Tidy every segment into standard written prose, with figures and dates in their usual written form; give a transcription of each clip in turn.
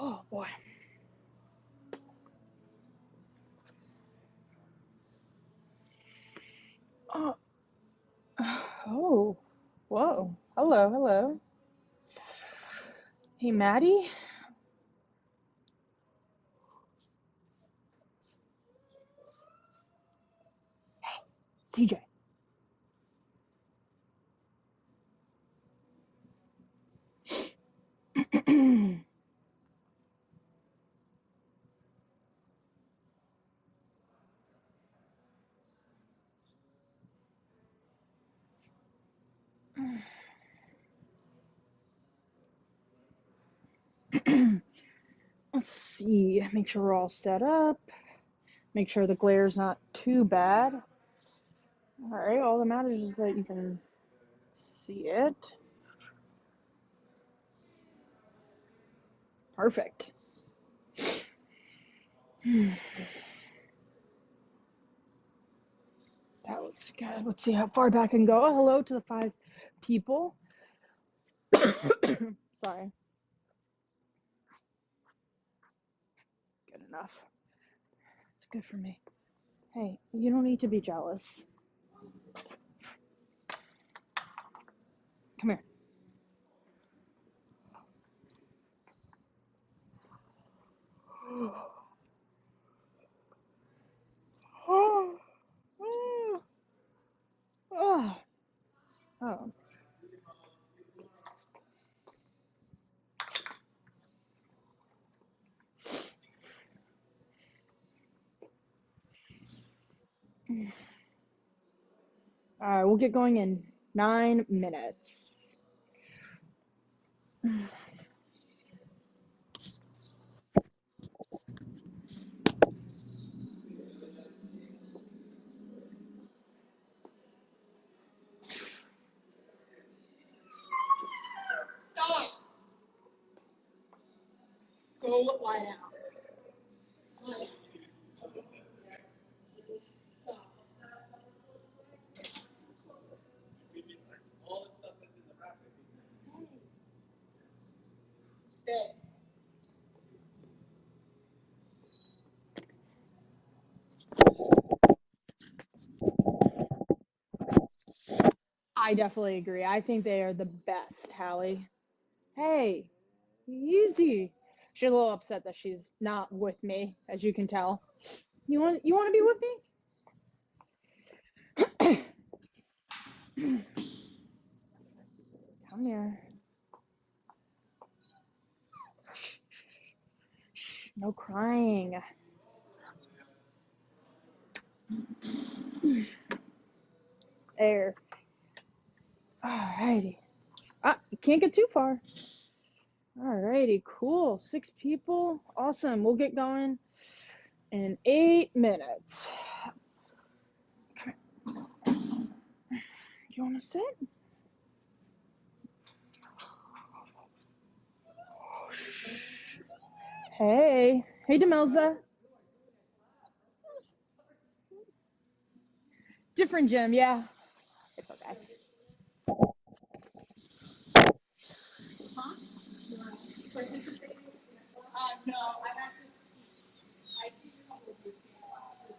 Oh boy. Oh, whoa. Hello, hello. Hey, Maddie. CJ. Let's see. Make sure we're all set up. Make sure the glare's not too bad. All right, all that matters is that you can see it. Perfect. That looks good. Let's see how far back I can go. Hello to the 5 people. Sorry. Good enough. It's good for me. Hey, you don't need to be jealous. Come here. Oh. Oh. Oh. All right, we'll get going in 9 minutes. Stop. Go lie down. Lie down. All the stuff that's in the rack. Stay. I definitely agree. I think they are the best, Hallie. Hey, easy. She's a little upset that she's not with me, as you can tell. You want to be with me? Come here. Shh, no crying. There. Alrighty. You can't get too far. Alrighty, cool. 6 people. Awesome. We'll get going in 8 minutes. Come here. You want to sit? Hey. Hey, Demelza. Different gym, yeah. It's okay. Huh? No, I have to. I teach a couple of bootcamp classes.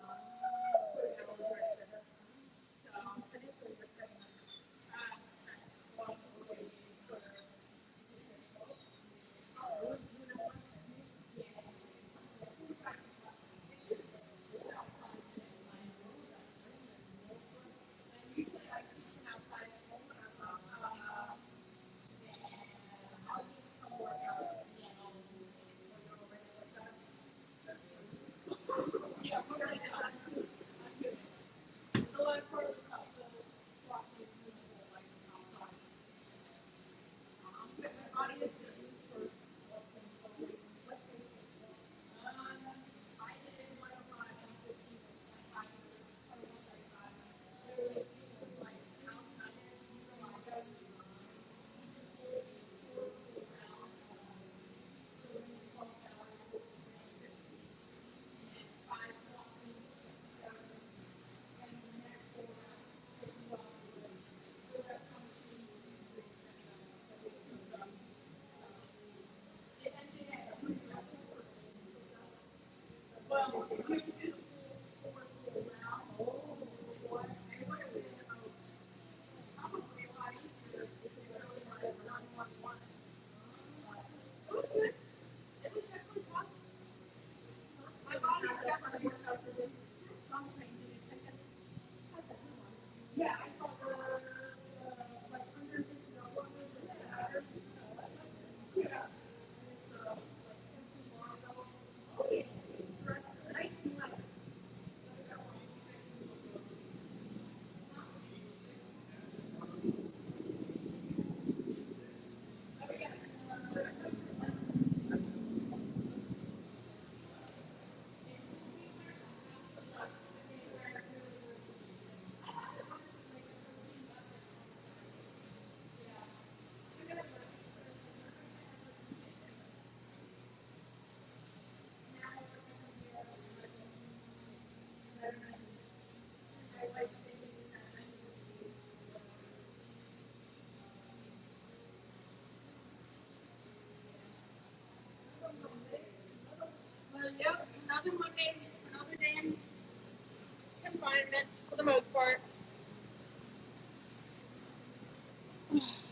Yes.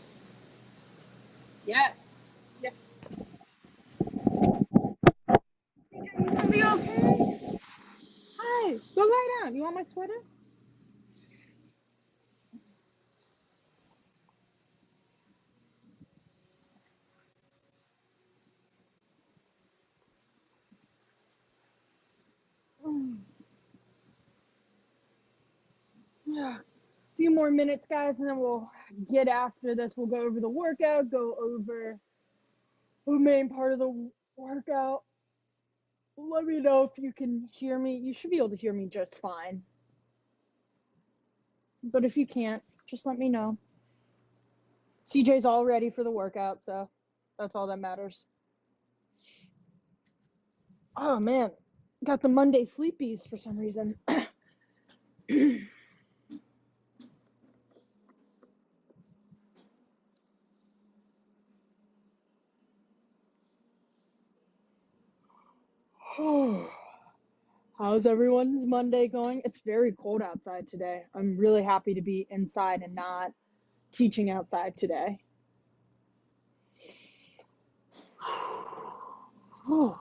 Yes. You gonna be okay? Hi. Go lie down. You want my sweater? Yeah. A few more minutes, guys, and then we'll get after this. We'll go over the workout, go over the main part of the workout. Let me know if you can hear me. You should be able to hear me just fine. But if you can't, just let me know. CJ's all ready for the workout, so that's all that matters. Oh man, got the Monday sleepies for some reason. How's everyone's Monday going? It's very cold outside today. I'm really happy to be inside and not teaching outside today. Oh,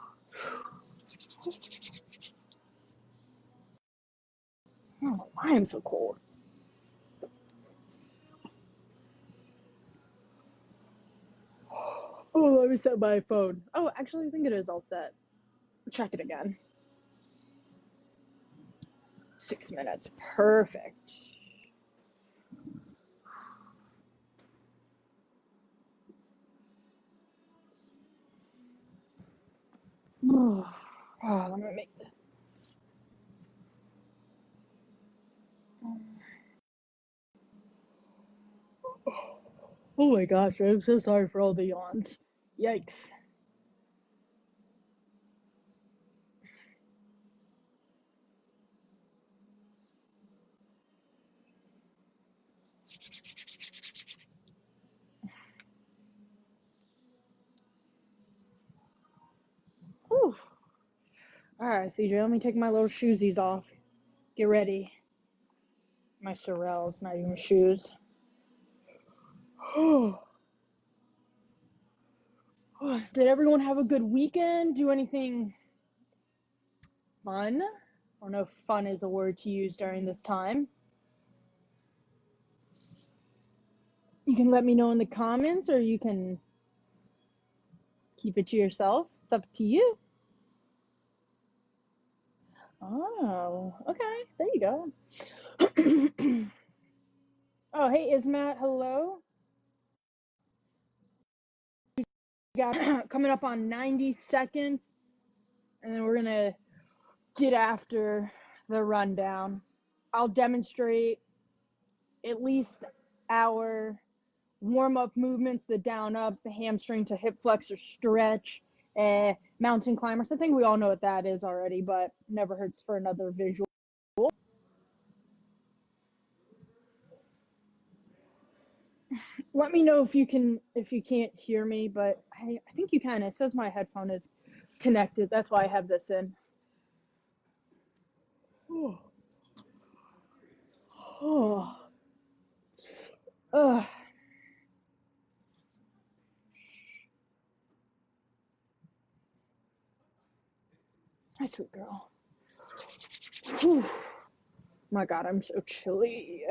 I don't know why I'm so cold. Oh, let me set my phone. Oh, actually, I think it is all set. Check it again. 6 minutes. Perfect. Oh, let me make this. Oh my gosh, I'm so sorry for all the yawns. Yikes. Whew. Alright, CJ, let me take my little shoesies off. Get ready. My Sorels, not even shoes. Did everyone have a good weekend? Do anything fun? I don't know if fun is a word to use during this time. You can let me know in the comments or you can keep it to yourself. It's up to you. Oh, okay. There you go. Oh, hey, Ismat, hello. We got coming up on 90 seconds, and then we're going to get after the rundown. I'll demonstrate at least our warm-up movements, the down-ups, the hamstring to hip flexor stretch, mountain climbers. I think we all know what that is already, but never hurts for another visual. Let me know if you can't hear me, but I think you can. It says my headphone is connected. That's why I have this in. Oh. Oh. Ugh. My sweet girl. Whew. My God, I'm so chilly.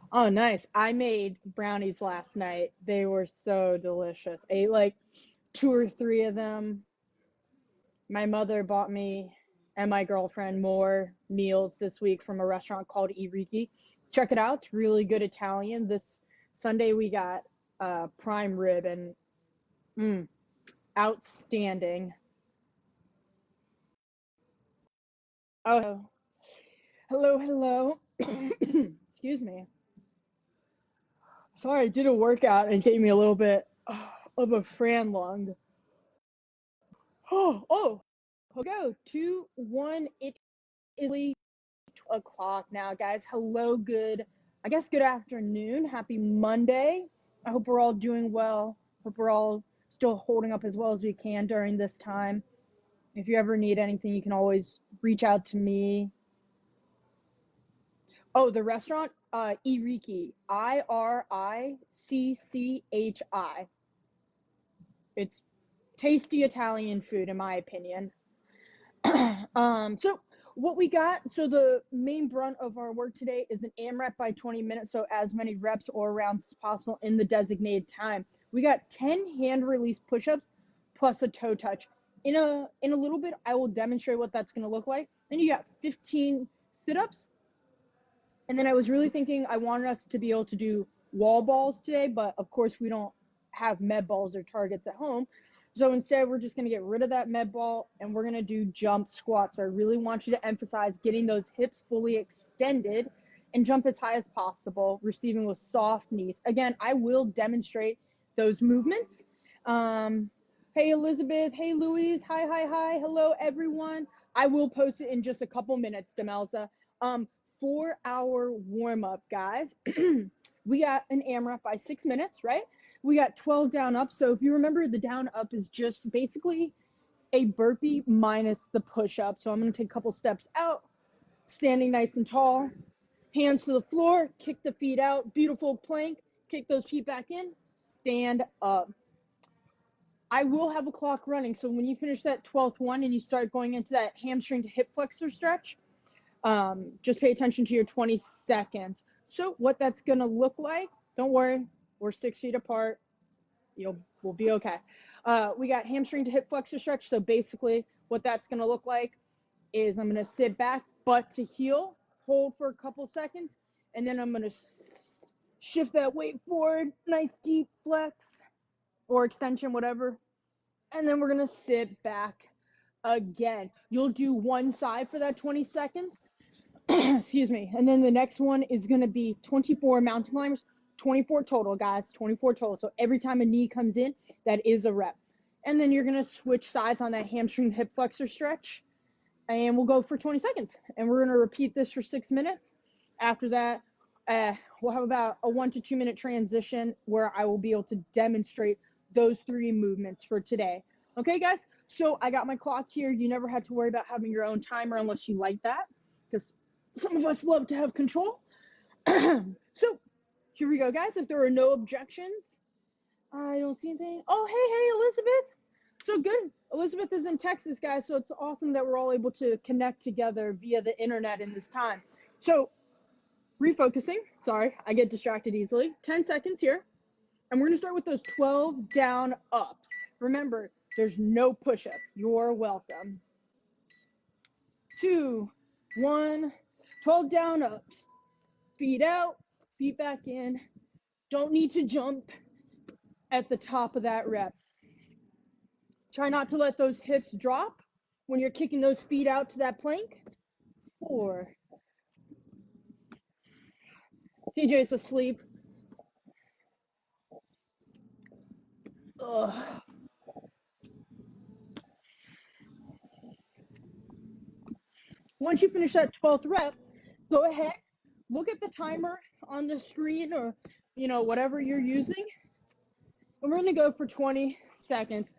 Oh, nice. I made brownies last night. They were so delicious. I ate like 2 or 3 of them. My mother bought me and my girlfriend more meals this week from a restaurant called Iriki. Check it out. It's really good Italian. This Sunday we got prime rib and outstanding. Oh, hello, hello. Excuse me. Sorry, I did a workout and it gave me a little bit of a Fran lung. Oh, go 2-1. It is 2 o'clock now, guys. Hello, I guess good afternoon. Happy Monday. I hope we're all doing well. Hope we're all still holding up as well as we can during this time. If you ever need anything, you can always reach out to me. Oh, the restaurant, Iriki, Iricchi. It's tasty Italian food, in my opinion. So what we got, so the main brunt of our work today is an AMRAP by 20 minutes, so as many reps or rounds as possible in the designated time. We got 10 hand release push-ups plus a toe touch. In a little bit, I will demonstrate what that's going to look like. Then you got 15 sit-ups. And then I was really thinking I wanted us to be able to do wall balls today, but of course we don't have med balls or targets at home. So instead, we're just going to get rid of that med ball and we're going to do jump squats. So I really want you to emphasize getting those hips fully extended and jump as high as possible, receiving with soft knees. Again, I will demonstrate those movements. Hey, Elizabeth. Hey, Louise. Hi. Hello, everyone. I will post it in just a couple minutes, Demelza. For our warm-up, guys, we got an AMRAP by 6 minutes, right? We got 12 down up. So if you remember, the down up is just basically a burpee minus the push-up. So I'm going to take a couple steps out, standing nice and tall, hands to the floor, kick the feet out, beautiful plank, kick those feet back in, stand up. I will have a clock running. So when you finish that 12th one and you start going into that hamstring to hip flexor stretch, just pay attention to your 20 seconds. So what that's going to look like, don't worry, we're 6 feet apart. We'll be okay. We got hamstring to hip flexor stretch. So basically what that's going to look like is I'm going to sit back, butt to heel, hold for a couple seconds, and then I'm going to shift that weight forward, nice deep flex or extension, whatever. And then we're going to sit back again. You'll do one side for that 20 seconds. Excuse me. And then the next one is going to be 24 mountain climbers, 24 total, guys, 24 total. So every time a knee comes in, that is a rep. And then you're going to switch sides on that hamstring hip flexor stretch. And we'll go for 20 seconds. And we're going to repeat this for 6 minutes. After that, we'll have about a 1 to 2 minute transition where I will be able to demonstrate those 3 movements for today. Okay, guys? So I got my clock here. You never had to worry about having your own timer unless you like that, because some of us love to have control. So here we go, guys. If there are no objections, I don't see anything. Oh, hey, Elizabeth. So good. Elizabeth is in Texas, guys, so it's awesome that we're all able to connect together via the internet in this time. So refocusing. Sorry, I get distracted easily. 10 seconds here. And we're going to start with those 12 down ups. Remember, there's no push-up. You're welcome. 2, 1, 12 down ups. Feet out, feet back in. Don't need to jump at the top of that rep. Try not to let those hips drop when you're kicking those feet out to that plank. 4. CJ's asleep. Ugh. Once you finish that 12th rep, go ahead, look at the timer on the screen or, whatever you're using. And we're going to go for 20 seconds.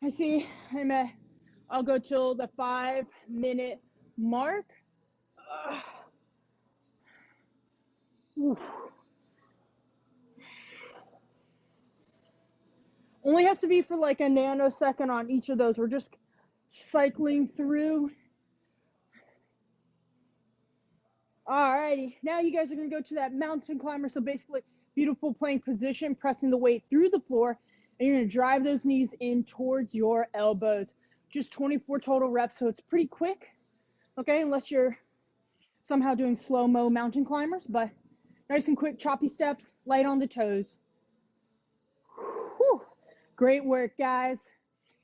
I see I'll go till the 5-minute mark. Only has to be for like a nanosecond on each of those. We're just cycling through. Alrighty, now you guys are going to go to that mountain climber. So basically, beautiful plank position, pressing the weight through the floor, and you're going to drive those knees in towards your elbows. Just 24 total reps, so it's pretty quick, okay, unless you're somehow doing slow-mo mountain climbers, but nice and quick, choppy steps, light on the toes. Whew. Great work, guys.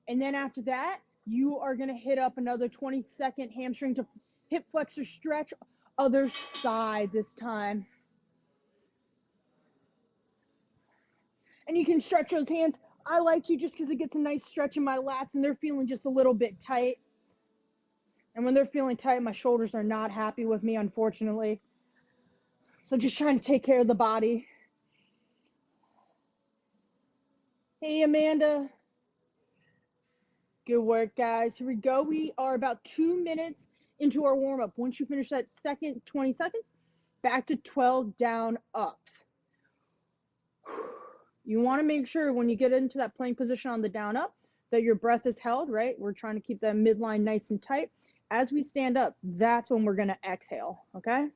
And then after that, you are going to hit up another 20-second hamstring to hip flexor stretch, other side this time. And you can stretch those hands. I like to just because it gets a nice stretch in my lats and they're feeling just a little bit tight. And when they're feeling tight, my shoulders are not happy with me, unfortunately. So just trying to take care of the body. Hey, Amanda. Good work, guys. Here we go. We are about 2 minutes into our warm-up. Once you finish that second 20 seconds, back to 12 down ups. You want to make sure when you get into that plank position on the down up that your breath is held, right? We're trying to keep that midline nice and tight. As we stand up, that's when we're going to exhale, okay?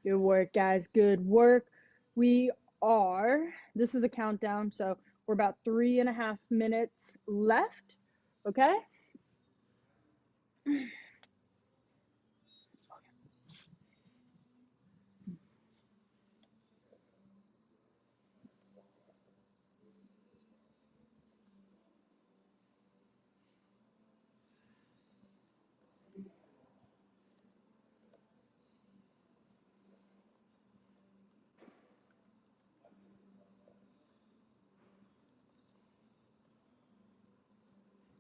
Good work, guys. Good work. This is a countdown, so we're about 3.5 minutes left, okay?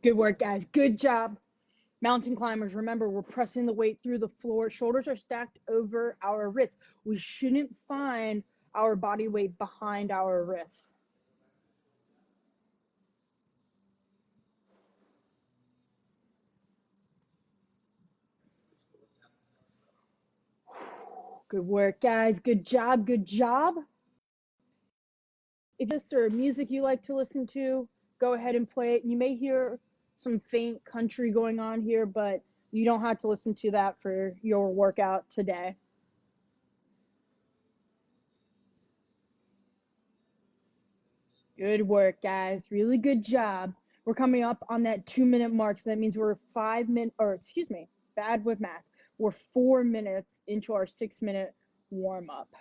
Good work, guys. Good job. Mountain climbers, remember, we're pressing the weight through the floor. Shoulders are stacked over our wrists. We shouldn't find our body weight behind our wrists. Good work, guys. Good job. Good job. If this or music you like to listen to, go ahead and play it. You may hear some faint country going on here, but you don't have to listen to that for your workout today. Good work, guys. Really good job. We're coming up on that 2-minute mark, so that means we're bad with math. We're 4 minutes into our 6-minute warm-up.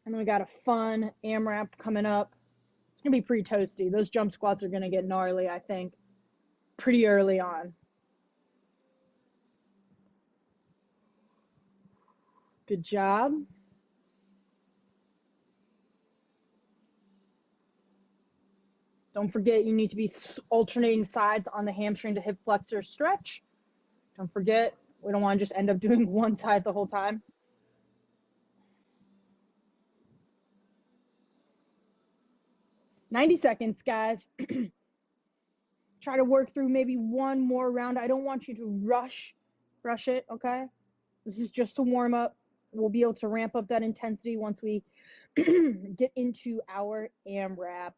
And then we got a fun AMRAP coming up. It's going to be pretty toasty. Those jump squats are going to get gnarly, I think, pretty early on. Good job. Don't forget you need to be alternating sides on the hamstring to hip flexor stretch. Don't forget, we don't want to just end up doing one side the whole time. 90 seconds, guys. Try to work through maybe one more round. I don't want you to rush it, okay? This is just a warm up. We'll be able to ramp up that intensity once we get into our AMRAP.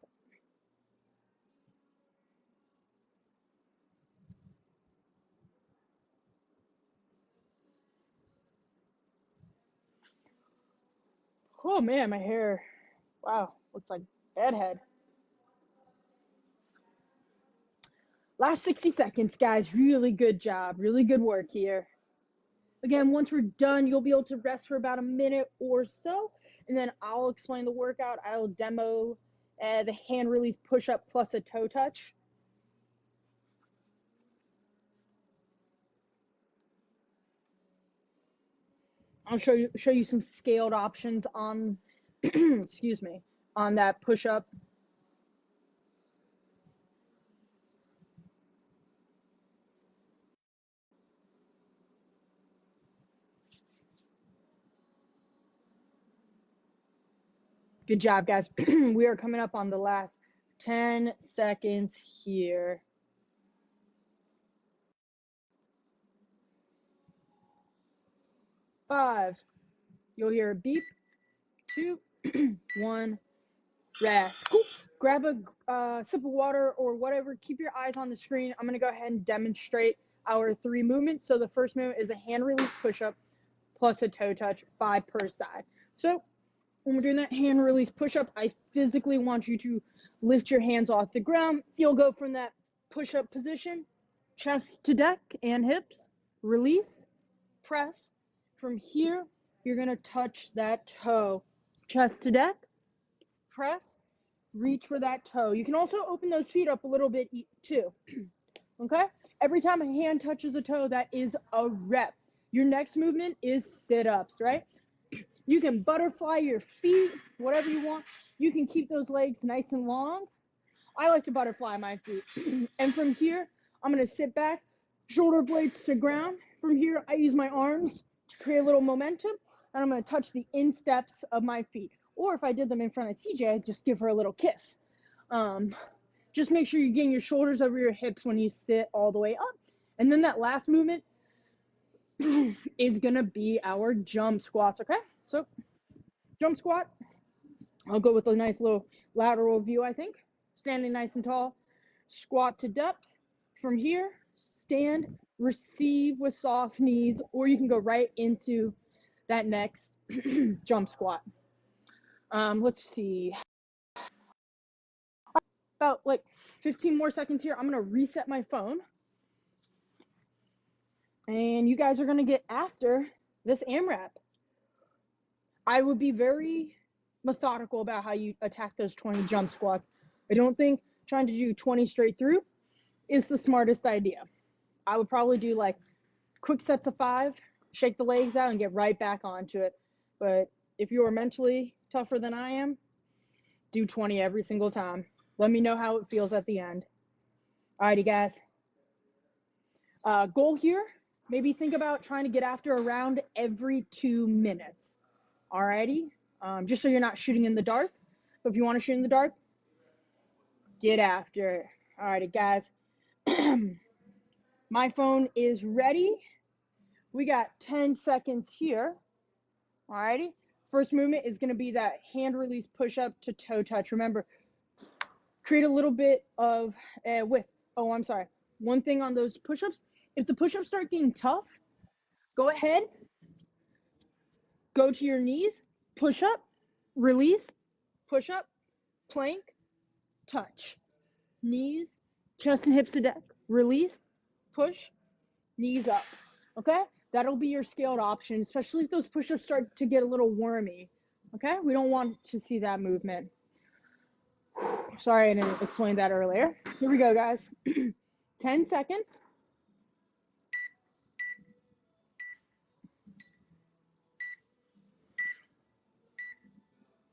Oh man, my hair, wow, looks like bedhead. Last 60 seconds, guys. Really good job. Really good work here. Again, once we're done, you'll be able to rest for about a minute or so, and then I'll explain the workout. I'll demo the hand release push-up plus a toe touch. I'll show you some scaled options on, excuse me, on that push-up. Good job, guys. We are coming up on the last 10 seconds here. 5. You'll hear a beep. 2, 1, rest. Cool. Grab a sip of water or whatever. Keep your eyes on the screen. I'm going to go ahead and demonstrate our 3 movements. So the first movement is a hand release push-up plus a toe touch, 5 per side. So when we're doing that hand release push-up, I physically want you to lift your hands off the ground. You'll go from that push-up position, chest to deck and hips, release, press. From here, you're going to touch that toe, chest to deck, press, reach for that toe. You can also open those feet up a little bit too, okay? Every time a hand touches a toe, that is a rep. Your next movement is sit-ups, right? You can butterfly your feet, whatever you want. You can keep those legs nice and long. I like to butterfly my feet. And from here, I'm going to sit back, shoulder blades to ground, From here, I use my arms to create a little momentum, and I'm going to touch the insteps of my feet. Or if I did them in front of CJ, I'd just give her a little kiss. Just make sure you're getting your shoulders over your hips when you sit all the way up. And then that last movement is going to be our jump squats, okay? So jump squat. I'll go with a nice little lateral view, I think. Standing nice and tall. Squat to depth. From here, stand, receive with soft knees, or you can go right into that next jump squat. Let's see. About like 15 more seconds here. I'm going to reset my phone. And you guys are going to get after this AMRAP. I would be very methodical about how you attack those 20 jump squats. I don't think trying to do 20 straight through is the smartest idea. I would probably do like quick sets of 5, shake the legs out, and get right back onto it. But if you are mentally tougher than I am, do 20 every single time. Let me know how it feels at the end. Alrighty, guys. Goal here, maybe think about trying to get after around every 2 minutes. Alrighty? Just so you're not shooting in the dark. But if you want to shoot in the dark, get after it. Alrighty, guys. My phone is ready. We got 10 seconds here. Alrighty. First movement is going to be that hand release push up to toe touch. Remember, create a little bit of width. Oh, I'm sorry. One thing on those push-ups, if the push-ups start getting tough, go ahead, go to your knees, push up, release, push up, plank, touch. Knees, chest and hips to deck, release, push, knees up. Okay? That'll be your scaled option, especially if those push-ups start to get a little wormy. Okay? We don't want to see that movement. Sorry I didn't explain that earlier. Here we go, guys. 10 seconds.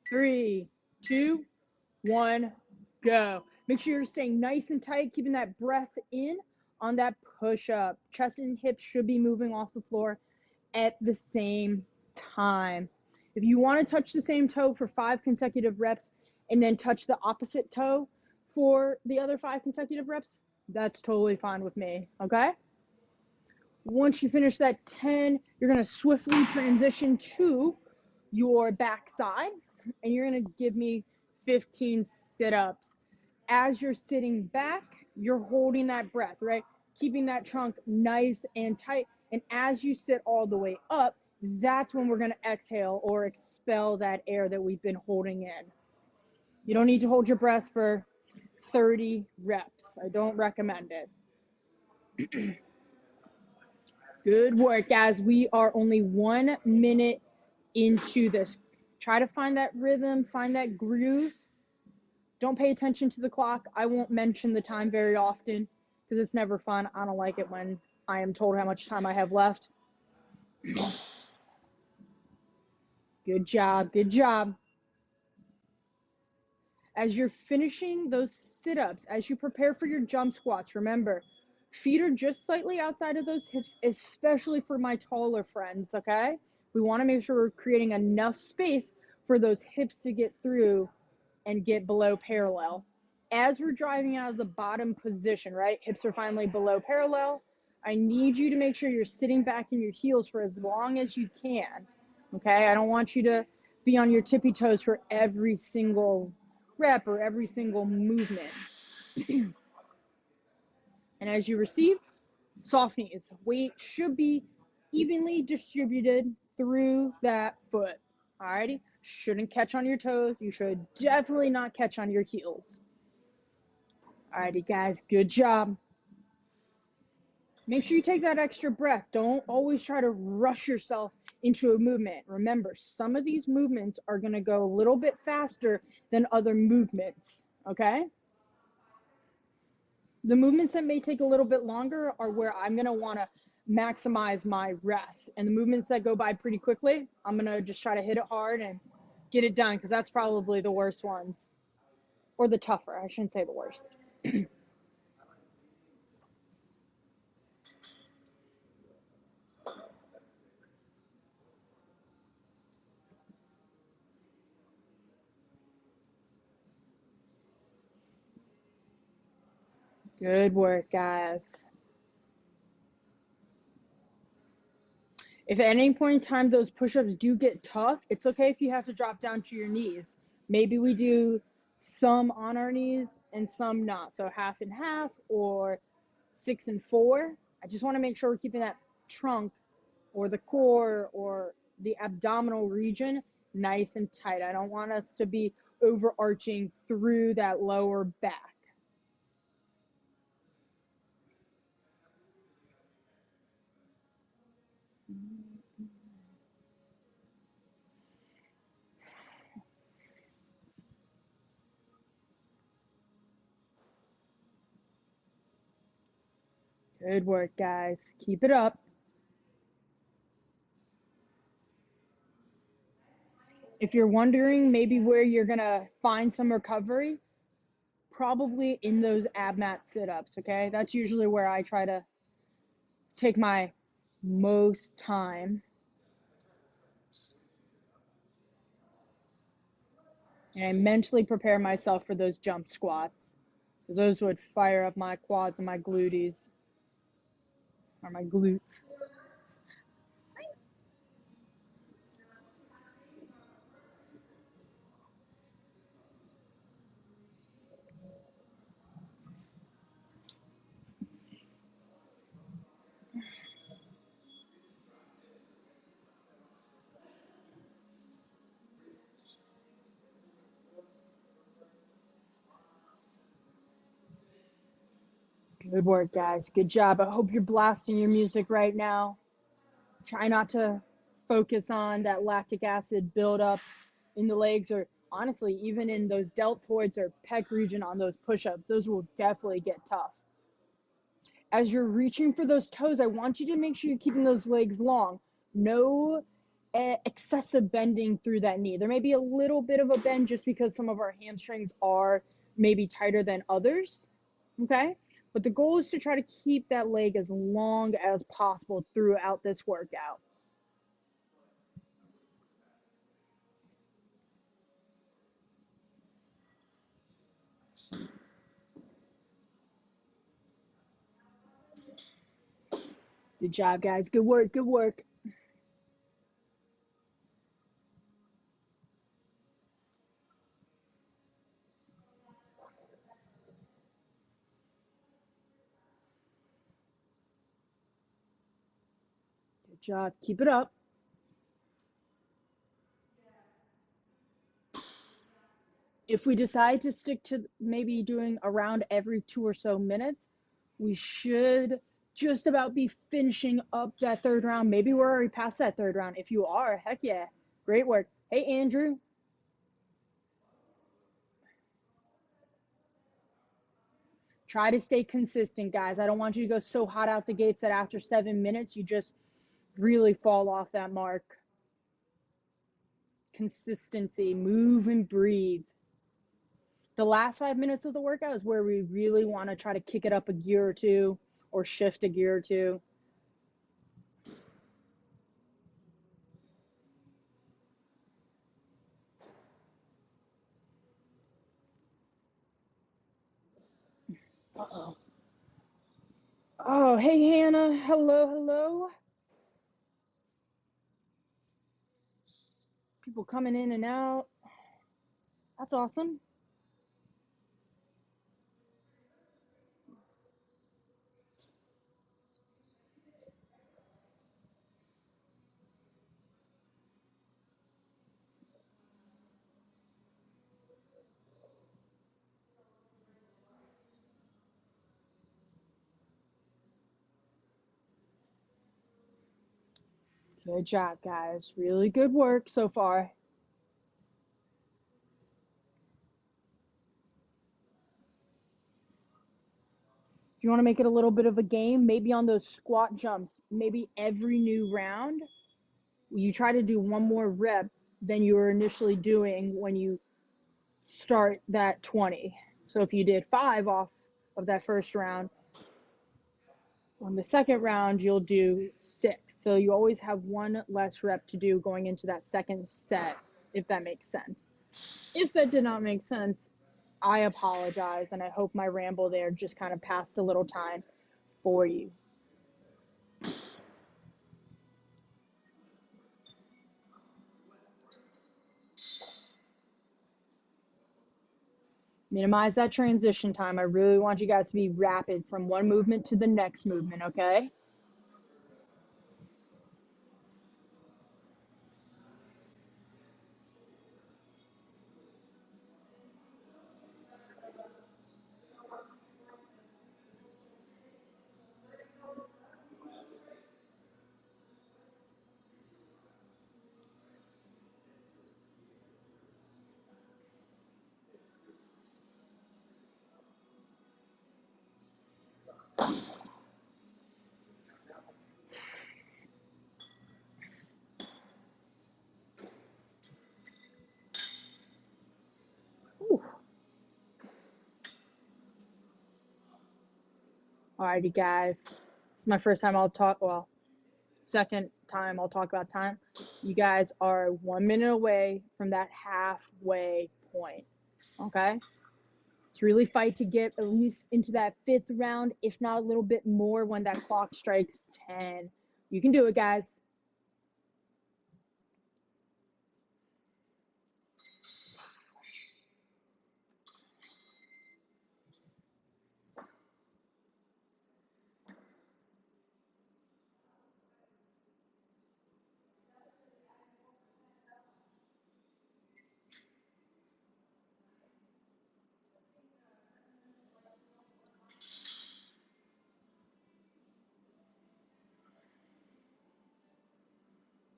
3, 2, 1, go. Make sure you're staying nice and tight, keeping that breath in on that push-up. Chest and hips should be moving off the floor at the same time. If you want to touch the same toe for 5 consecutive reps and then touch the opposite toe for the other 5 consecutive reps, that's totally fine with me, okay? Once you finish that 10, you're going to swiftly transition to your backside, and you're going to give me 15 sit-ups. As you're sitting back, you're holding that breath, right? Keeping that trunk nice and tight. And as you sit all the way up, that's when we're going to exhale or expel that air that we've been holding in. You don't need to hold your breath for 30 reps. I don't recommend it. Good work, guys. We are only 1 minute into this. Try to find that rhythm, find that groove. Don't pay attention to the clock. I won't mention the time very often because it's never fun. I don't like it when I am told how much time I have left. Good job, good job. As you're finishing those sit-ups, as you prepare for your jump squats, remember, feet are just slightly outside of those hips, especially for my taller friends, okay? We want to make sure we're creating enough space for those hips to get through and get below parallel. As we're driving out of the bottom position, right? Hips are finally below parallel. I need you to make sure you're sitting back in your heels for as long as you can, okay? I don't want you to be on your tippy toes for every single rep or every single movement. And as you receive, soft knees. Weight should be evenly distributed through that foot. Alrighty? Shouldn't catch on your toes. You should definitely not catch on your heels. Alrighty, guys. Good job. Make sure you take that extra breath. Don't always try to rush yourself into a movement. Remember, some of these movements are going to go a little bit faster than other movements, okay? The movements that may take a little bit longer are where I'm going to want to maximize my rest. And the movements that go by pretty quickly, I'm going to just try to hit it hard and get it done because that's probably the worst ones. Or the tougher, I shouldn't say the worst. Good work, guys. If at any point in time those push-ups do get tough, it's okay if you have to drop down to your knees. Maybe we do some on our knees and some not. So half and half or 6 and 4. I just want to make sure we're keeping that trunk or the core or the abdominal region nice and tight. I don't want us to be overarching through that lower back. Good work, guys. Keep it up. If you're wondering maybe where you're going to find some recovery, probably in those ab mat sit-ups, okay? That's usually where I try to take my most time. And I mentally prepare myself for those jump squats, because those would fire up my quads and my glutees, or my glutes. Good work, guys. Good job. I hope you're blasting your music right now. Try not to focus on that lactic acid buildup in the legs, or honestly, even in those deltoids or pec region on those push-ups. Those will definitely get tough. As you're reaching for those toes, I want you to make sure you're keeping those legs long. No excessive bending through that knee. There may be a little bit of a bend just because some of our hamstrings are maybe tighter than others, okay? But the goal is to try to keep that leg as long as possible throughout this workout. Good job, guys. Good work, good work. Good job. Keep it up. If we decide to stick to maybe doing around every 2 or so minutes, we should just about be finishing up that third round. Maybe we're already past that third round. If you are, heck yeah. Great work. Hey, Andrew. Try to stay consistent, guys. I don't want you to go so hot out the gates that after 7 minutes, you just really fall off that mark. Consistency, move and breathe. The last 5 minutes of the workout is where we really want to try to kick it up a gear or two or shift a gear or two. Uh-oh. Oh, hey, Hannah. Hello, hello. People coming in and out. That's awesome. Good job, guys. Really good work so far. If you want to make it a little bit of a game, maybe on those squat jumps, maybe every new round, you try to do one more rep than you were initially doing when you start that 20. So if you did 5 off of that first round, on the second round, you'll do 6. So you always have one less rep to do going into that second set, if that makes sense. If that did not make sense, I apologize, and I hope my ramble there just kind of passed a little time for you. Minimize that transition time. I really want you guys to be rapid from one movement to the next movement, okay? Whew. Alrighty, guys. It's my first time I'll talk, well, second time I'll talk about time. You guys are 1 minute away from that halfway point, okay? To really fight to get at least into that 5th round, if not a little bit more when that clock strikes 10. You can do it, guys.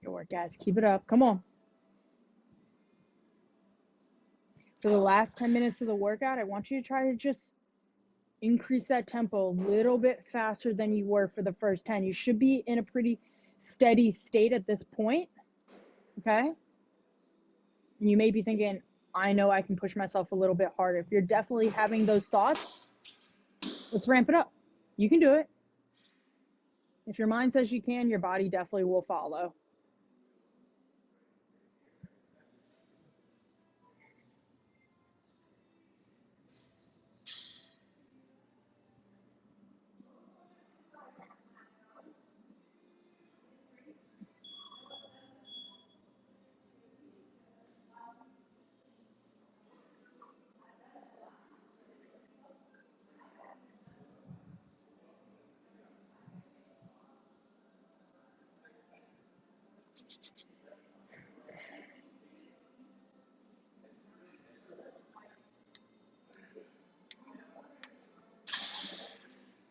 Good work, guys. Keep it up. Come on. For the last 10 minutes of the workout, I want you to try to just increase that tempo a little bit faster than you were for the first 10. You should be in a pretty steady state at this point, okay? And you may be thinking, I know I can push myself a little bit harder. If you're definitely having those thoughts, let's ramp it up. You can do it. If your mind says you can, your body definitely will follow.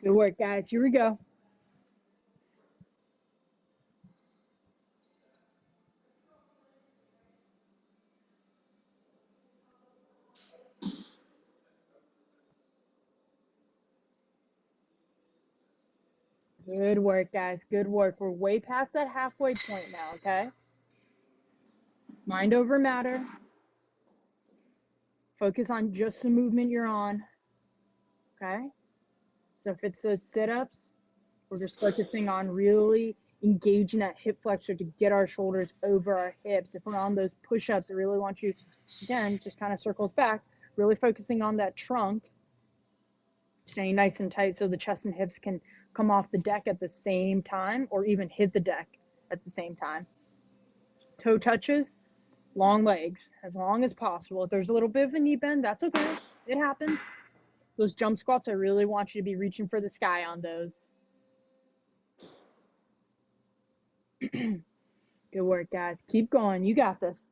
Good work, guys. Here we go. Good work, guys. Good work. We're way past that halfway point now, okay? Mind over matter. Focus on just the movement you're on, okay? So if it's those sit-ups, we're just focusing on really engaging that hip flexor to get our shoulders over our hips. If we're on those push-ups, I really want you, again, just kind of circles back, really focusing on that trunk, staying nice and tight so the chest and hips can come off the deck at the same time or even hit the deck at the same time. Toe touches, long legs, as long as possible. If there's a little bit of a knee bend, that's okay. It happens. Those jump squats, I really want you to be reaching for the sky on those. Good work, guys. Keep going. You got this.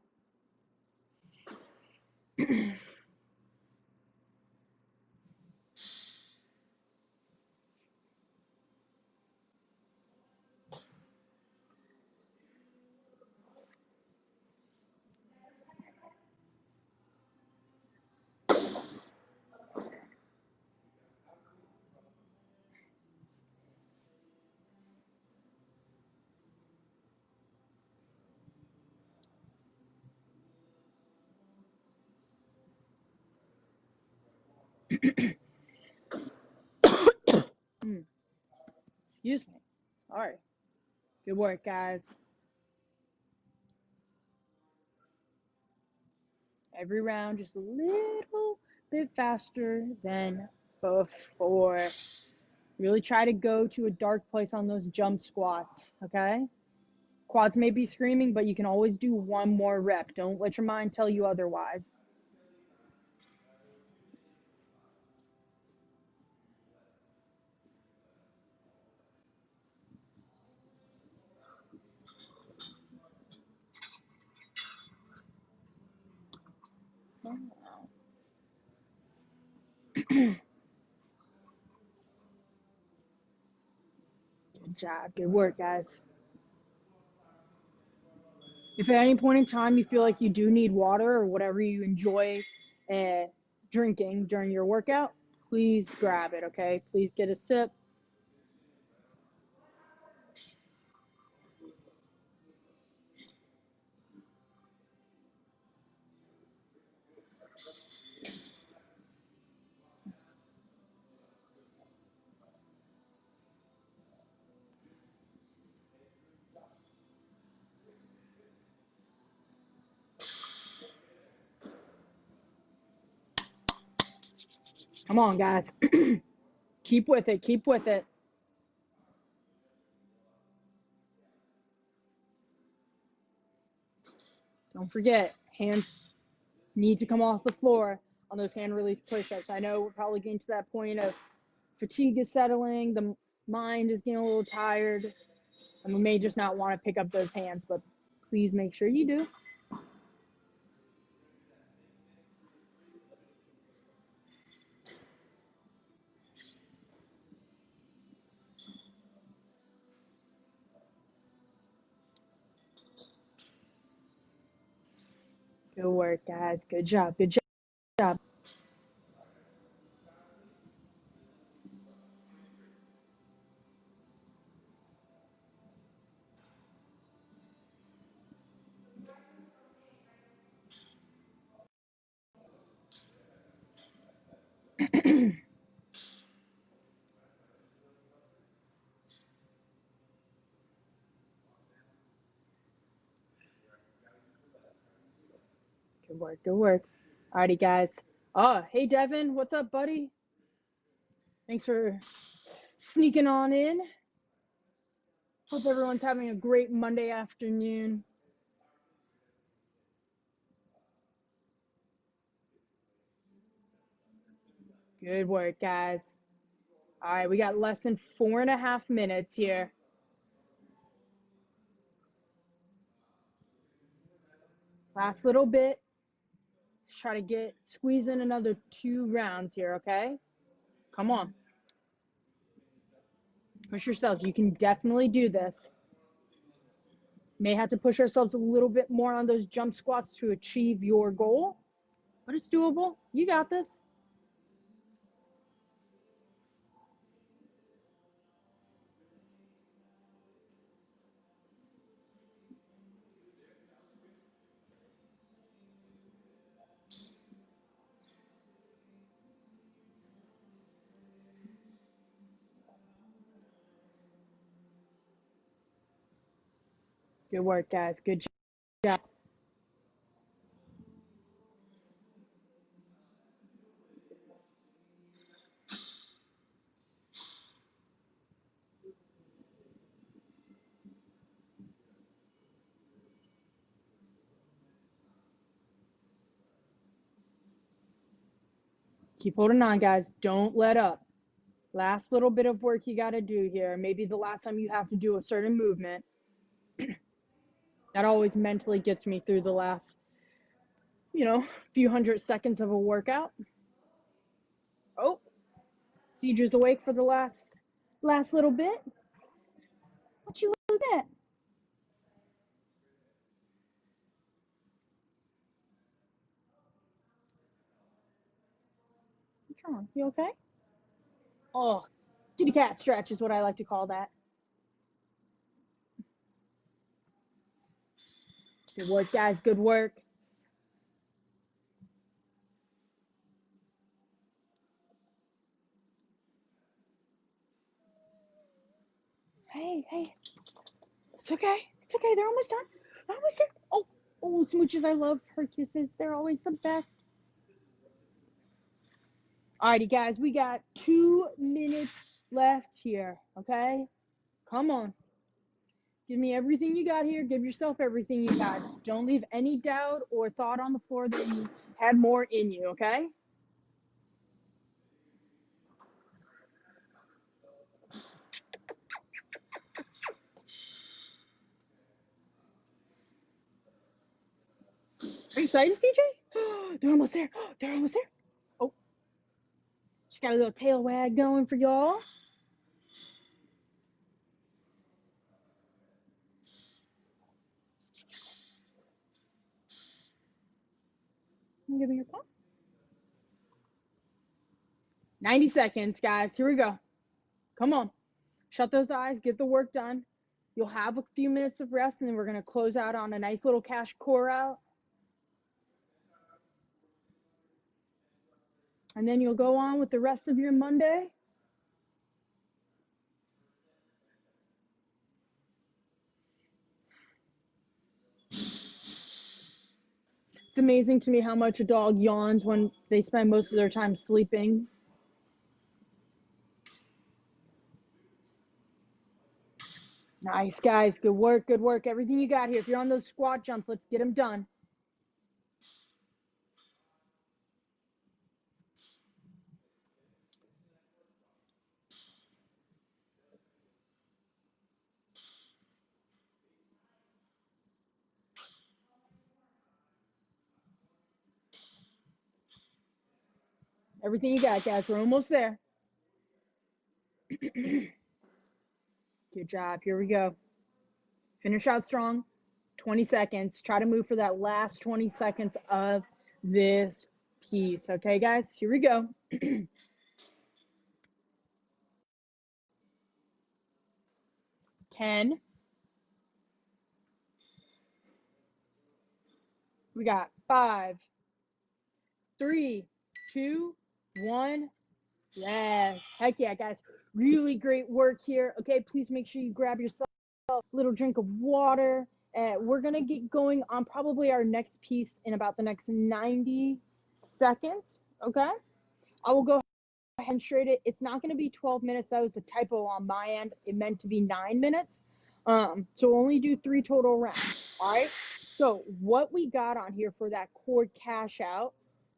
Excuse me. Sorry. Good work, guys. Every round, just a little bit faster than before. Really try to go to a dark place on those jump squats, okay? Quads may be screaming, but you can always do one more rep. Don't let your mind tell you otherwise. Good job. Good work, guys. If at any point in time you feel like you do need water or whatever you enjoy drinking during your workout, please grab it, okay? Please get a sip. Come on, guys. Keep with it. Keep with it. Don't forget, hands need to come off the floor on those hand release push-ups. I know we're probably getting to that point of fatigue is settling, the mind is getting a little tired, and we may just not want to pick up those hands, but please make sure you do. Good work, guys. Good job. Good job. Good work. Good work. Alrighty, guys. Oh, hey, Devin. What's up, buddy? Thanks for sneaking on in. Hope everyone's having a great Monday afternoon. Good work, guys. All right, we got less than 4.5 minutes here. Last little bit. Let's try to squeeze in another 2 rounds here, okay? Come on. Push yourselves. You can definitely do this. May have to push ourselves a little bit more on those jump squats to achieve your goal, but it's doable. You got this. Good work, guys. Good job. Keep holding on, guys. Don't let up. Last little bit of work you got to do here. Maybe the last time you have to do a certain movement. That always mentally gets me through the last, few hundred seconds of a workout. Oh, Cedr's awake for the last little bit. What you look at? What's wrong? You okay? Oh, kitty cat stretch is what I like to call that. Good work, guys. Good work. Hey. It's okay. It's okay. They're almost done. They're almost done. Oh, smooches. I love her kisses. They're always the best. Alrighty, guys, we got 2 minutes left here, okay? Come on. Give me everything you got here. Give yourself everything you got. Don't leave any doubt or thought on the floor that you had more in you, okay? Are you excited, CJ? They're almost there. They're almost there. Oh, just got a little tail wag going for y'all. Give me your paw. 90 seconds, guys. Here we go. Come on. Shut those eyes. Get the work done. You'll have a few minutes of rest, and then we're going to close out on a nice little cash core out. And then you'll go on with the rest of your Monday. It's amazing to me how much a dog yawns when they spend most of their time sleeping. Nice, guys. Good work, good work. Everything you got here. If you're on those squat jumps, let's get them done. Everything you got, guys. We're almost there. Good job. Here we go. Finish out strong. 20 seconds. Try to move for that last 20 seconds of this piece. Okay, guys? Here we go. 10. We got 5, 3, 2, 1. Yes. Heck yeah, guys. Really great work here. Okay, please make sure you grab yourself a little drink of water. We're going to get going on probably our next piece in about the next 90 seconds. Okay? I will go ahead and demonstrate it. It's not going to be 12 minutes. That was a typo on my end. It meant to be 9 minutes. So we'll only do 3 total rounds. All right? So what we got on here for that core cash out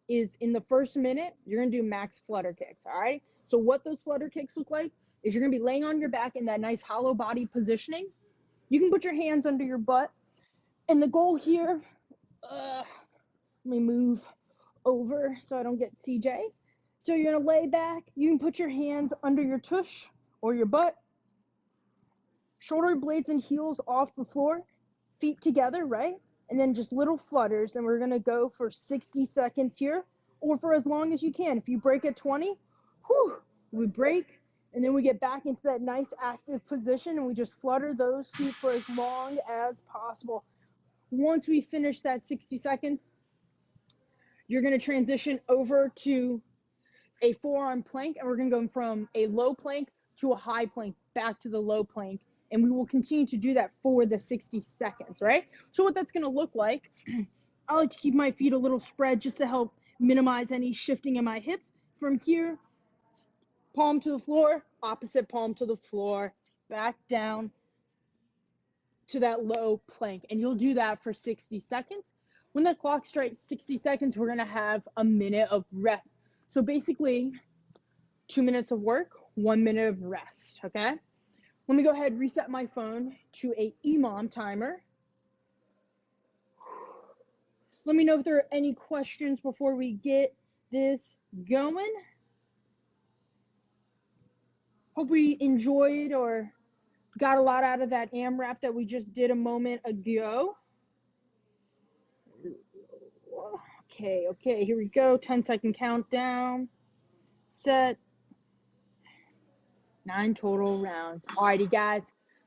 is in the first minute, you're going to do max flutter kicks, all right? So what those flutter kicks look like is you're going to be laying on your back in that nice hollow body positioning. You can put your hands under your butt. And the goal here, let me move over so I don't get CJ. So you're going to lay back. You can put your hands under your tush or your butt. Shoulder blades and heels off the floor. Feet together, right? And then just little flutters, and we're going to go for 60 seconds here, or for as long as you can. If you break at 20, we break, and then we get back into that nice active position, and we just flutter those feet for as long as possible. Once we finish that 60 seconds, you're going to transition over to a forearm plank, and we're going to go from a low plank to a high plank, back to the low plank. And we will continue to do that for the 60 seconds, right? So what that's going to look like, I like to keep my feet a little spread just to help minimize any shifting in my hips. From here, palm to the floor, opposite palm to the floor, back down to that low plank. And you'll do that for 60 seconds. When the clock strikes 60 seconds, we're going to have a minute of rest. So basically, 2 minutes of work, 1 minute of rest, okay? Let me go ahead and reset my phone to a EMOM timer. Let me know if there are any questions before we get this going. Hope we enjoyed or got a lot out of that AMRAP that we just did a moment ago. Okay, here we go. 10-second countdown. Set. 9 total rounds. Alrighty, guys.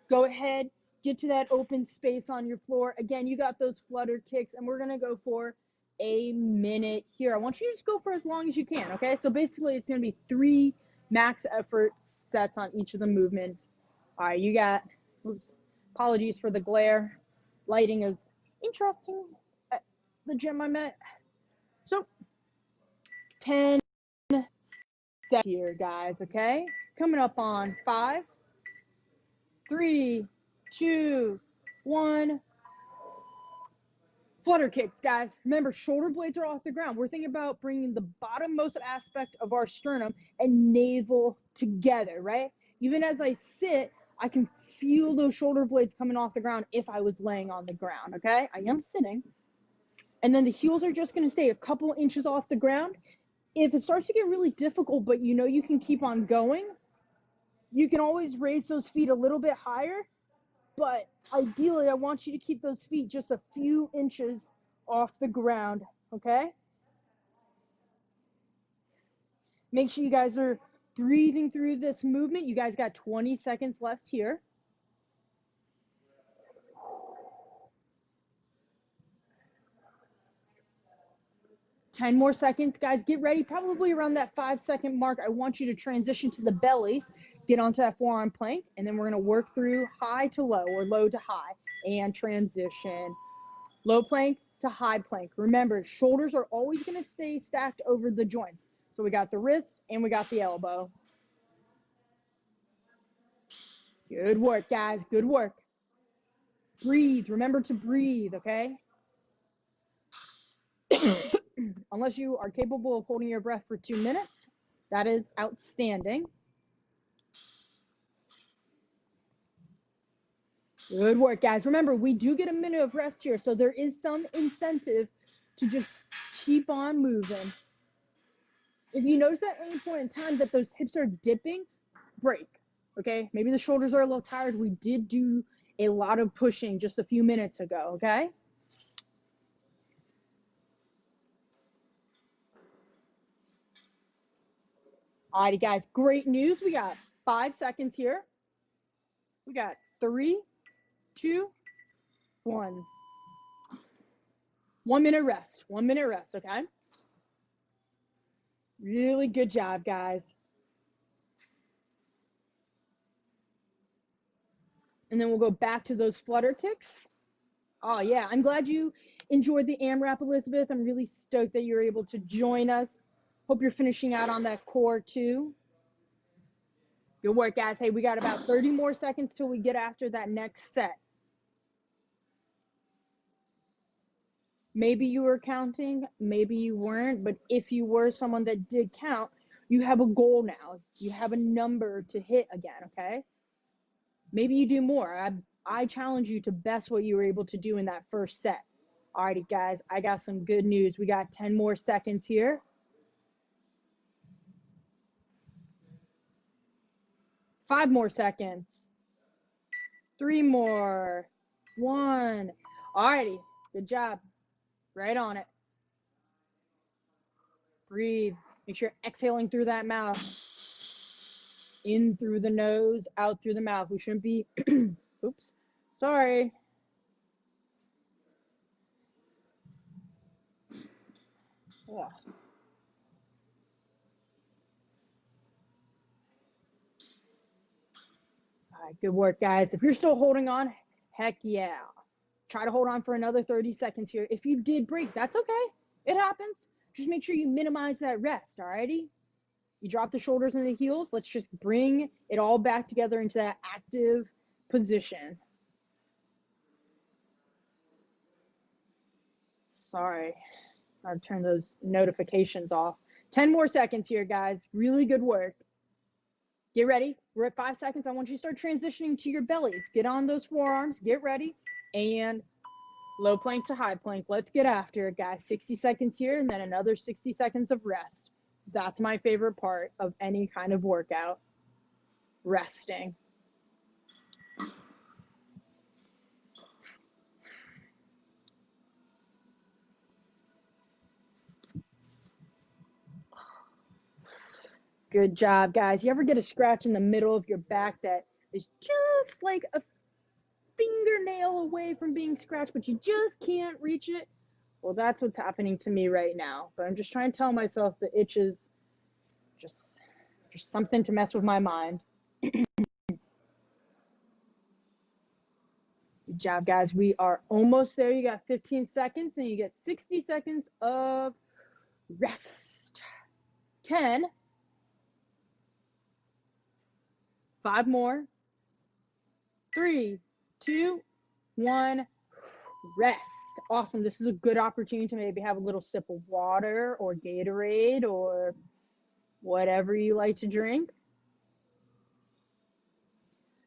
Go ahead. Get to that open space on your floor. Again, you got those flutter kicks, and we're going to go for a minute here. I want you to just go for as long as you can, okay? So basically, it's going to be 3 max effort sets on each of the movements. All right, you got, apologies for the glare. Lighting is interesting at the gym I'm at. So, 10 7 here, guys, okay? Coming up on 5, 3, 2, 1. Flutter kicks, guys. Remember, shoulder blades are off the ground. We're thinking about bringing the bottommost aspect of our sternum and navel together, right? Even as I sit, I can feel those shoulder blades coming off the ground if I was laying on the ground, okay? I am sitting. And then the heels are just going to stay a couple inches off the ground. If it starts to get really difficult, but you know you can keep on going, you can always raise those feet a little bit higher. But ideally, I want you to keep those feet just a few inches off the ground, okay? Make sure you guys are breathing through this movement. You guys got 20 seconds left here. Ten more seconds, guys. Get ready. Probably around that 5-second mark, I want you to transition to the bellies. Get onto that forearm plank, and then we're going to work through high to low or low to high and transition. Low plank to high plank. Remember, shoulders are always going to stay stacked over the joints. So we got the wrist and we got the elbow. Good work, guys. Good work. Breathe. Remember to breathe, okay? Unless you are capable of holding your breath for 2 minutes, that is outstanding. Good work, guys. Remember, we do get a minute of rest here, so there is some incentive to just keep on moving. If you notice at any point in time that those hips are dipping, break, okay? Maybe the shoulders are a little tired. We did do a lot of pushing just a few minutes ago, okay? Alrighty, guys, great news. We got 5 seconds here. We got 3, 2, 1. 1 minute rest. 1 minute rest, okay? Really good job, guys. And then we'll go back to those flutter kicks. Oh, yeah. I'm glad you enjoyed the AMRAP, Elizabeth. I'm really stoked that you're able to join us. Hope you're finishing out on that core, too. Good work, guys. Hey, we got about 30 more seconds till we get after that next set. Maybe you were counting, maybe you weren't, but if you were someone that did count, you have a goal now. You have a number to hit again, okay? Maybe you do more. I challenge you to best what you were able to do in that first set. Alrighty, guys, I got some good news. We got 10 more seconds here. 5 more seconds. 3 more. 1. Alrighty, good job. Right on it. Breathe. Make sure you're exhaling through that mouth. In through the nose, out through the mouth. We shouldn't be, oops, sorry. Ugh. All right, good work, guys. If you're still holding on, heck yeah. Try to hold on for another 30 seconds here. If you did break, that's okay. It happens. Just make sure you minimize that rest, alrighty? You drop the shoulders and the heels. Let's just bring it all back together into that active position. Sorry, I've turned those notifications off. 10 more seconds here, guys. Really good work. Get ready. We're at 5 seconds. I want you to start transitioning to your bellies. Get on those forearms. Get ready. And low plank to high plank. Let's get after it, guys. 60 seconds here and then another 60 seconds of rest. That's my favorite part of any kind of workout. Resting. Good job, guys. You ever get a scratch in the middle of your back that is just like a fingernail away from being scratched, but you just can't reach it? Well, that's what's happening to me right now. But I'm just trying to tell myself the itch is just something to mess with my mind. Good job, guys. We are almost there. You got 15 seconds, and you get 60 seconds of rest. 10, 5 more. 3, 2, 1. Rest. Awesome. This is a good opportunity to maybe have a little sip of water or Gatorade or whatever you like to drink.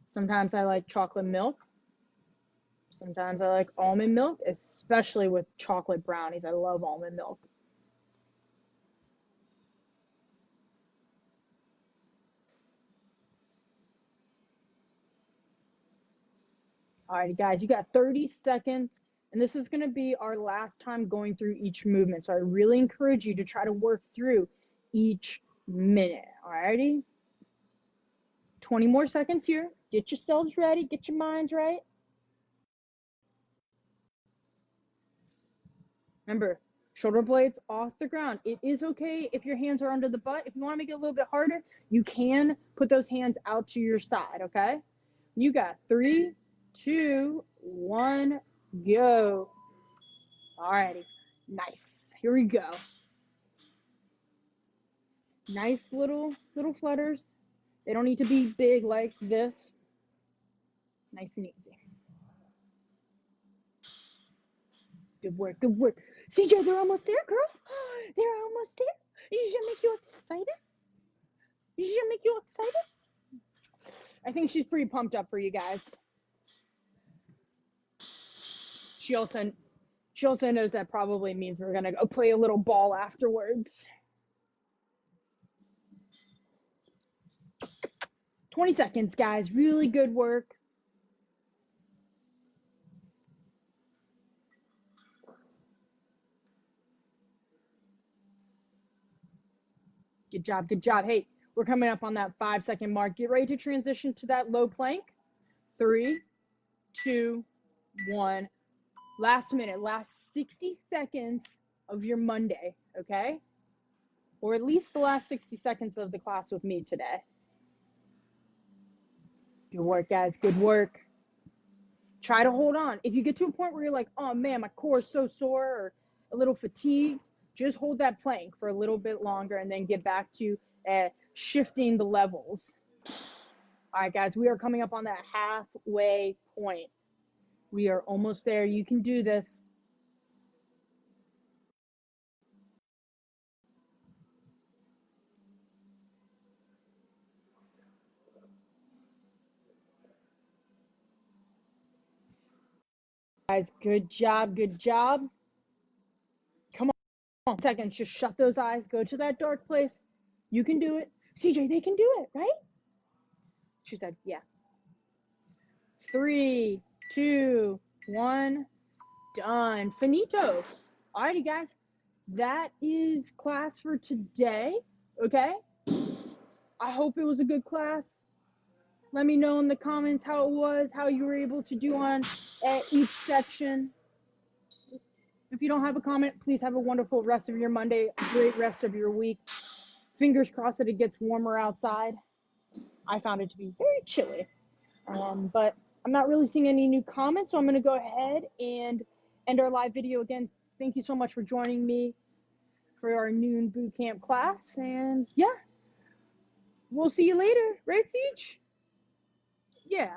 Sometimes I like chocolate milk. Sometimes I like almond milk, especially with chocolate brownies. I love almond milk. All right, guys, you got 30 seconds, and this is going to be our last time going through each movement. So I really encourage you to try to work through each minute. All righty? 20 more seconds here. Get yourselves ready. Get your minds right. Remember, shoulder blades off the ground. It is okay if your hands are under the butt. If you want to make it a little bit harder, you can put those hands out to your side, okay? You got 3, 2, 1, go. Alrighty, nice. Here we go. Nice little flutters. They don't need to be big like this. Nice and easy. Good work, good work. CJ, they're almost there, girl. They're almost there. Does that make you excited? Does that make you excited? I think she's pretty pumped up for you guys. She also knows that probably means we're gonna go play a little ball afterwards. 20 seconds, guys. Really good work. Good job, good job. Hey, we're coming up on that 5-second mark. Get ready to transition to that low plank. 3, 2, 1. Last minute, last 60 seconds of your Monday, okay? Or at least the last 60 seconds of the class with me today. Good work, guys. Good work. Try to hold on. If you get to a point where you're like, oh man, my core is so sore or a little fatigued, just hold that plank for a little bit longer and then get back to shifting the levels. All right, guys, we are coming up on that halfway point. We are almost there. You can do this. Guys, good job, good job. Come on, seconds, just shut those eyes, go to that dark place. You can do it. CJ, they can do it, right? She said, yeah. 3, 2, 1, done. Finito. Alrighty, guys, that is class for today, okay? I hope it was a good class. Let me know in the comments how it was, how you were able to do on each section. If you don't have a comment, please have a wonderful rest of your Monday, a great rest of your week. Fingers crossed that it gets warmer outside. I found it to be very chilly. But I'm not really seeing any new comments, so I'm going to go ahead and end our live video again. Thank you so much for joining me for our noon boot camp class. And yeah, we'll see you later. Right, Siege? Yeah.